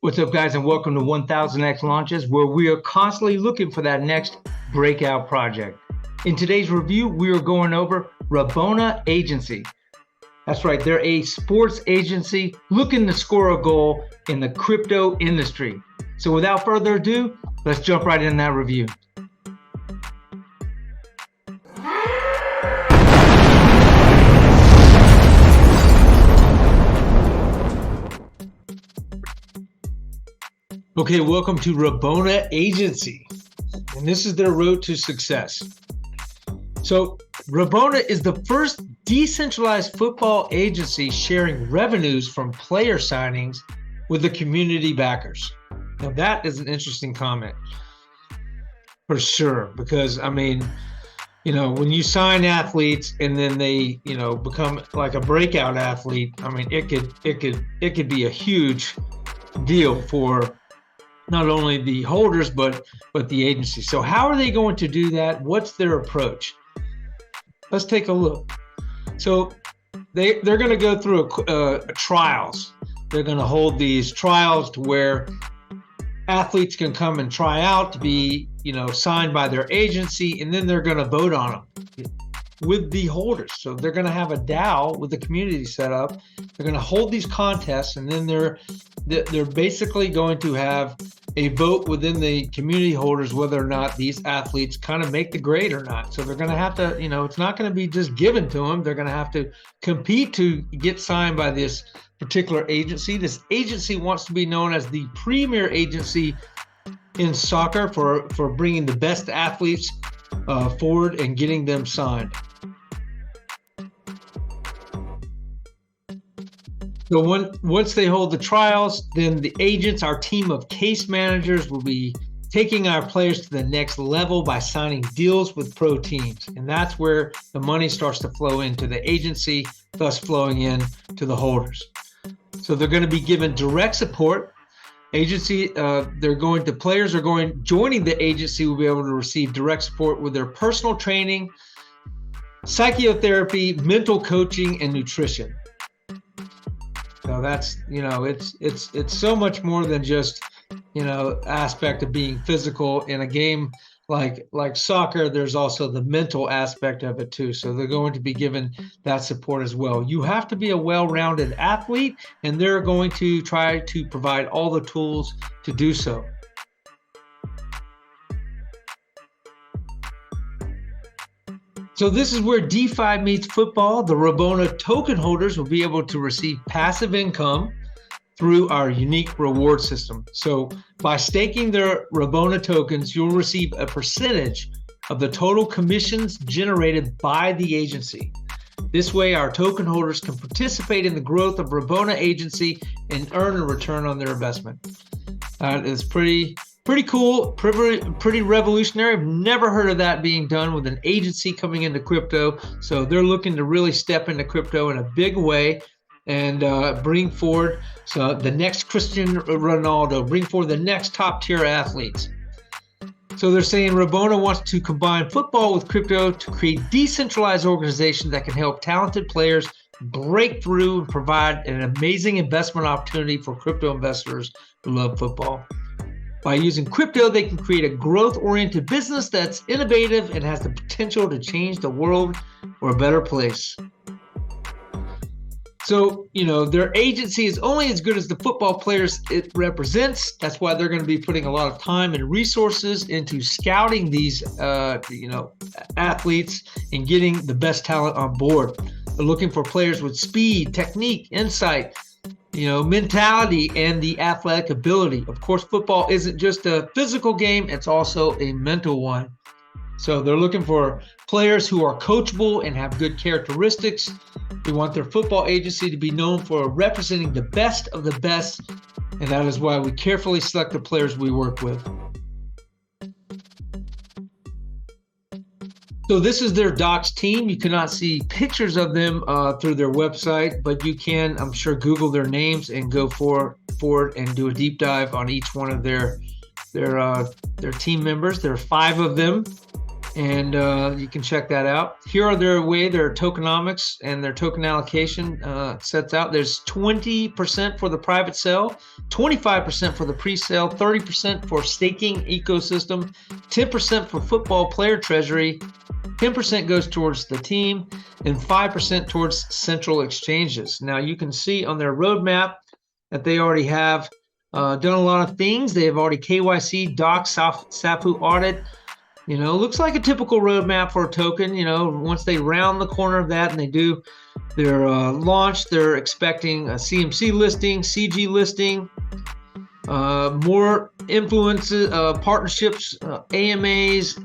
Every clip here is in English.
What's up, guys, and welcome to 1000X Launches, where we are constantly looking for that next breakout project. In today's review, we are going over Rabona Agency. That's right, they're a sports agency looking to score a goal in the crypto industry. So without further ado, let's jump right in that review. Okay, welcome to Rabona Agency, and this is their road to success. So Rabona is the first decentralized football agency sharing revenues from player signings with the community backers. Now that is an interesting comment for sure, because I mean, when you sign athletes and then they, become like a breakout athlete, I mean, it could be a huge deal for not only the holders, but the agency. So how are they going to do that? What's their approach? Let's take a look. So they're going to go through trials. They're going to hold these trials to where athletes can come and try out to be, signed by their agency, and then they're going to vote on them with the holders. So they're going to have a DAO with the community set up. They're going to hold these contests, and then they're basically going to have a vote within the community holders whether or not these athletes kind of make the grade or not. So they're going to have to, it's not going to be just given to them. They're going to have to compete to get signed by this particular agency. This agency wants to be known as the premier agency in soccer for bringing the best athletes forward and getting them signed. So once they hold the trials, then the agents, our team of case managers, will be taking our players to the next level by signing deals with pro teams. And that's where the money starts to flow into the agency, thus flowing in to the holders. So they're going to be given direct support. Agency, joining the agency will be able to receive direct support with their personal training, psychotherapy, mental coaching, and nutrition. So that's, it's so much more than just, aspect of being physical in a game like soccer. There's also the mental aspect of it too. So they're going to be given that support as well. You have to be a well-rounded athlete, and they're going to try to provide all the tools to do so. So this is where DeFi meets football. The Rabona token holders will be able to receive passive income through our unique reward system. So by staking their Rabona tokens, you'll receive a percentage of the total commissions generated by the agency. This way, our token holders can participate in the growth of Rabona Agency and earn a return on their investment. It's pretty cool, pretty revolutionary. I've never heard of that being done with an agency coming into crypto. So they're looking to really step into crypto in a big way and bring forward the next Cristiano Ronaldo, bring forward the next top tier athletes. So they're saying Rabona wants to combine football with crypto to create decentralized organizations that can help talented players break through and provide an amazing investment opportunity for crypto investors who love football. By using crypto, they can create a growth-oriented business that's innovative and has the potential to change the world for a better place. So, their agency is only as good as the football players it represents. That's why they're going to be putting a lot of time and resources into scouting these, athletes and getting the best talent on board. They're looking for players with speed, technique, insight, mentality, and the athletic ability. Of course, football isn't just a physical game, it's also a mental one. So they're looking for players who are coachable and have good characteristics. They want their football agency to be known for representing the best of the best, and that is why we carefully select the players we work with. So this is their docs team. You cannot see pictures of them through their website, but you can, I'm sure, Google their names and go forward and do a deep dive on each one of their team members. There are 5 of them. and you can check that out. Here are their tokenomics and their token allocation sets out. There's 20% for the private sale, 25% for the pre-sale, 30% for staking ecosystem, 10% for football player treasury, 10% goes towards the team, and 5% towards central exchanges. Now you can see on their roadmap that they already have done a lot of things. They have already KYC, doc, SAFU audit. Looks like a typical roadmap for a token. Once they round the corner of that and they do their launch, they're expecting a CMC listing, CG listing, more influences, partnerships, AMAs.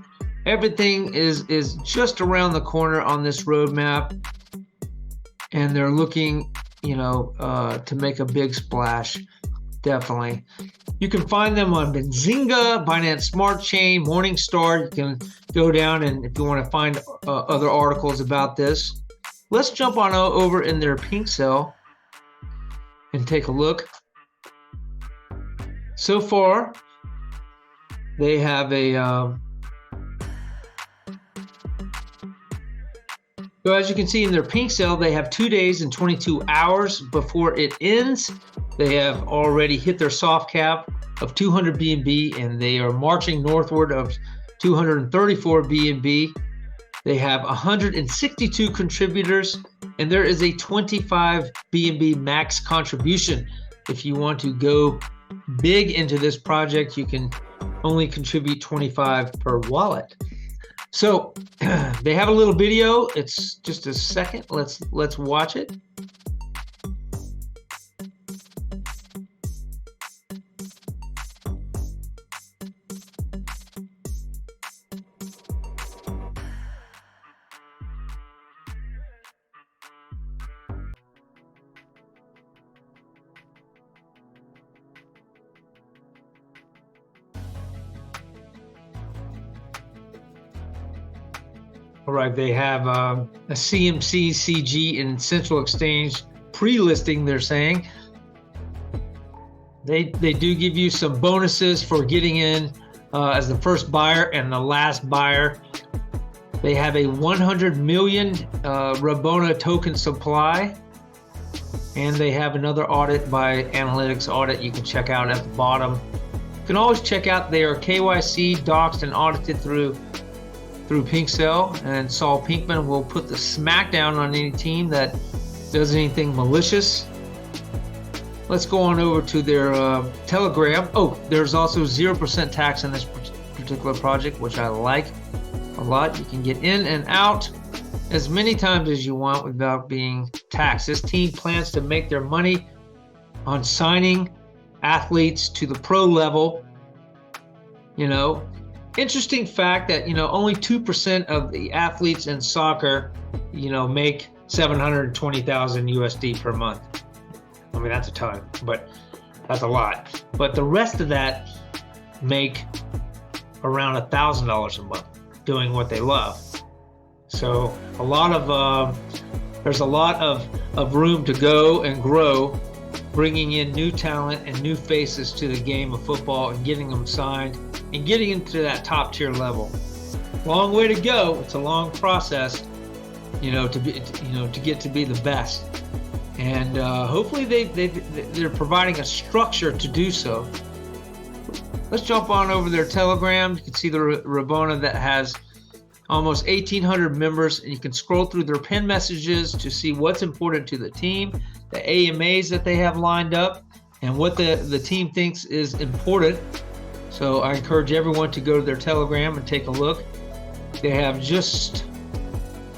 Everything is just around the corner on this roadmap, and they're looking, to make a big splash. Definitely. You can find them on Benzinga, Binance Smart Chain, Morningstar. You can go down and if you want to find other articles about this. Let's jump on over in their pink cell and take a look. So far, they have so as you can see in their pink cell, they have 2 days and 22 hours before it ends. They have already hit their soft cap of 200 BNB, and they are marching northward of 234 BNB. They have 162 contributors, and there is a 25 BNB max contribution. If you want to go big into this project, you can only contribute 25 per wallet. So they have a little video. It's just a second. Let's watch it. All right, they have a CMC, CG, and Central Exchange pre-listing, they're saying. They do give you some bonuses for getting in as the first buyer and the last buyer. They have a 100 million Rabona token supply, and they have another audit by Analytics Audit you can check out at the bottom. You can always check out they are KYC, doxed, and audited through PinkCell, and Saul Pinkman will put the smackdown on any team that does anything malicious. Let's go on over to their Telegram. Oh, there's also 0% tax in this particular project, which I like a lot. You can get in and out as many times as you want without being taxed. This team plans to make their money on signing athletes to the pro level. Interesting fact that only 2% of the athletes in soccer make 720,000 USD per month. I mean, that's a ton, but that's a lot. But the rest of that make around $1,000 a month doing what they love. So there's a lot of room to go and grow, bringing in new talent and new faces to the game of football and getting them signed and getting into that top tier level. Long way to go. It's a long process, to get to be the best. And hopefully they're providing a structure to do so. Let's jump on over their Telegram. You can see the Rabona that has almost 1,800 members, and you can scroll through their pin messages to see what's important to the team, the AMAs that they have lined up, and what the team thinks is important. So I encourage everyone to go to their Telegram and take a look. They have just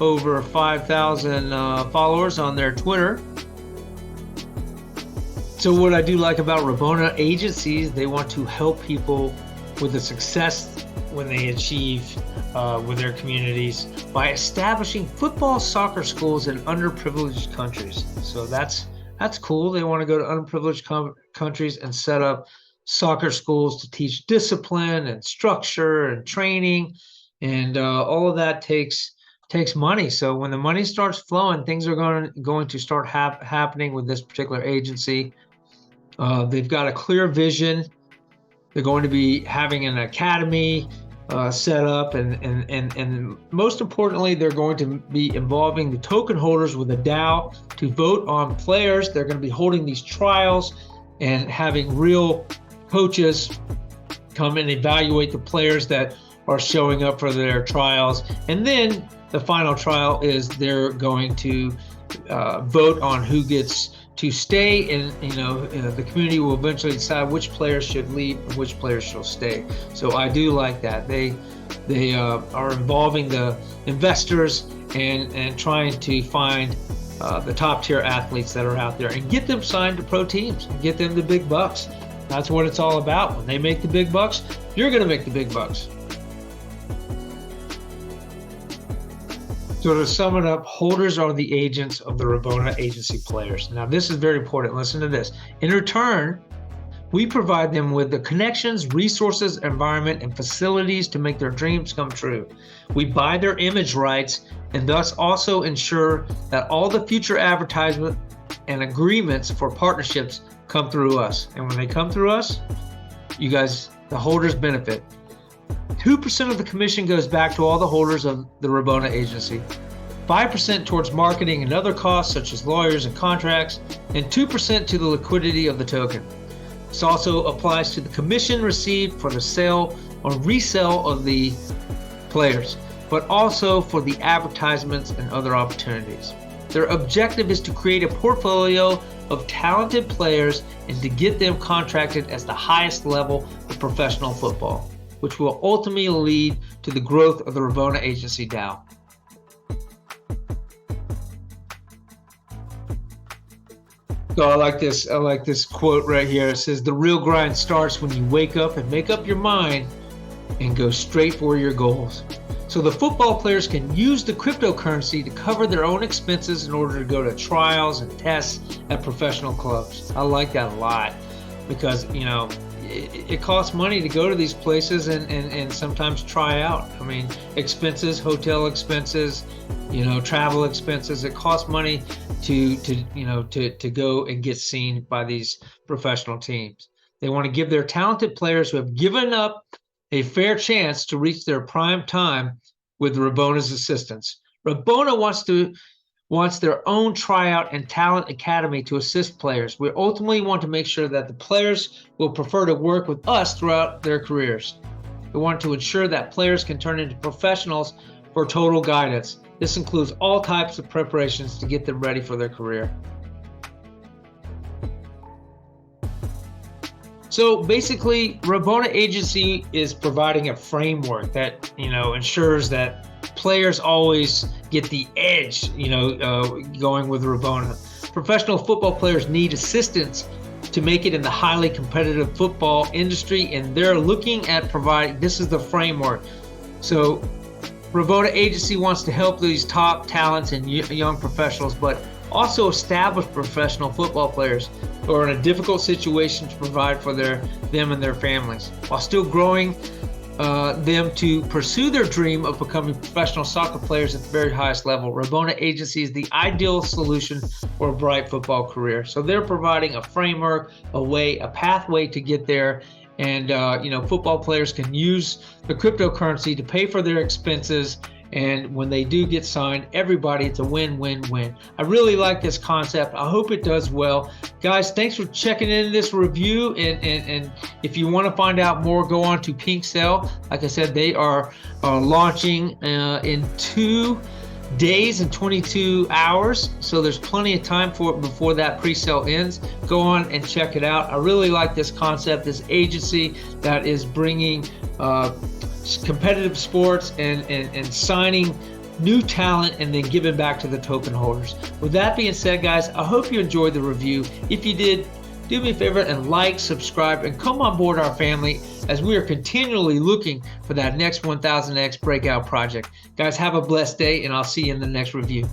over 5,000 followers on their Twitter. So what I do like about Rabona agencies, they want to help people with the success when they achieve with their communities by establishing football, soccer schools in underprivileged countries. So that's cool. They want to go to underprivileged countries and set up soccer schools to teach discipline and structure and training, and all of that takes money. So when the money starts flowing, things are going to start happening with this particular agency. They've got a clear vision. They're going to be having an academy set up, and most importantly, they're going to be involving the token holders with a DAO to vote on players. They're going to be holding these trials and having real coaches come and evaluate the players that are showing up for their trials. And then the final trial is they're going to vote on who gets to stay, and the community will eventually decide which players should leave and which players shall stay. So I do like that they are involving the investors and trying to find the top tier athletes that are out there and get them signed to pro teams and get them the big bucks. That's what it's all about. When they make the big bucks, you're going to make the big bucks. So to sum it up, holders are the agents of the Rabona agency players. Now, this is very important. Listen to this. In return, we provide them with the connections, resources, environment, and facilities to make their dreams come true. We buy their image rights and thus also ensure that all the future advertisement and agreements for partnerships come through us. And when they come through us, you guys, the holders benefit. 2% of the commission goes back to all the holders of the Rabona agency, 5% towards marketing and other costs such as lawyers and contracts, and 2% to the liquidity of the token. This also applies to the commission received for the sale or resale of the players, but also for the advertisements and other opportunities. Their objective is to create a portfolio of talented players and to get them contracted at the highest level of professional football, which will ultimately lead to the growth of the Rabona agency DAO. So I like this quote right here. It says, "The real grind starts when you wake up and make up your mind and go straight for your goals." So the football players can use the cryptocurrency to cover their own expenses in order to go to trials and tests at professional clubs. I like that a lot because, it costs money to go to these places and sometimes try out. I mean, expenses, hotel expenses, travel expenses. It costs money to go and get seen by these professional teams. They want to give their talented players who have given up a fair chance to reach their prime time with Rabona's assistance. Rabona wants their own tryout and talent academy to assist players. We ultimately want to make sure that the players will prefer to work with us throughout their careers. We want to ensure that players can turn into professionals for total guidance. This includes all types of preparations to get them ready for their career. So basically, Rabona agency is providing a framework that ensures that players always get the edge, going with Rabona. Professional football players need assistance to make it in the highly competitive football industry, and they're looking at providing, this is the framework. So Rabona agency wants to help these top talents and young professionals, but also established professional football players who are in a difficult situation to provide for them and their families, while still growing them to pursue their dream of becoming professional soccer players at the very highest level. Rabona agency is the ideal solution for a bright football career. So they're providing a framework, a pathway to get there. And football players can use the cryptocurrency to pay for their expenses. And when they do get signed, everybody, it's a win-win-win. I really like this concept. I hope it does well. Guys, thanks for checking in this review. And if you want to find out more, go on to Pink Cell. Like I said, they are launching in 2 days and 22 hours. So there's plenty of time for it before that pre-sale ends. Go on and check it out. I really like this concept, this agency that is bringing competitive sports and signing new talent and then giving back to the token holders. With that being said, guys, I hope you enjoyed the review. If you did, do me a favor and like, subscribe, and come on board our family as we are continually looking for that next 1000X breakout project. Guys, have a blessed day, and I'll see you in the next review.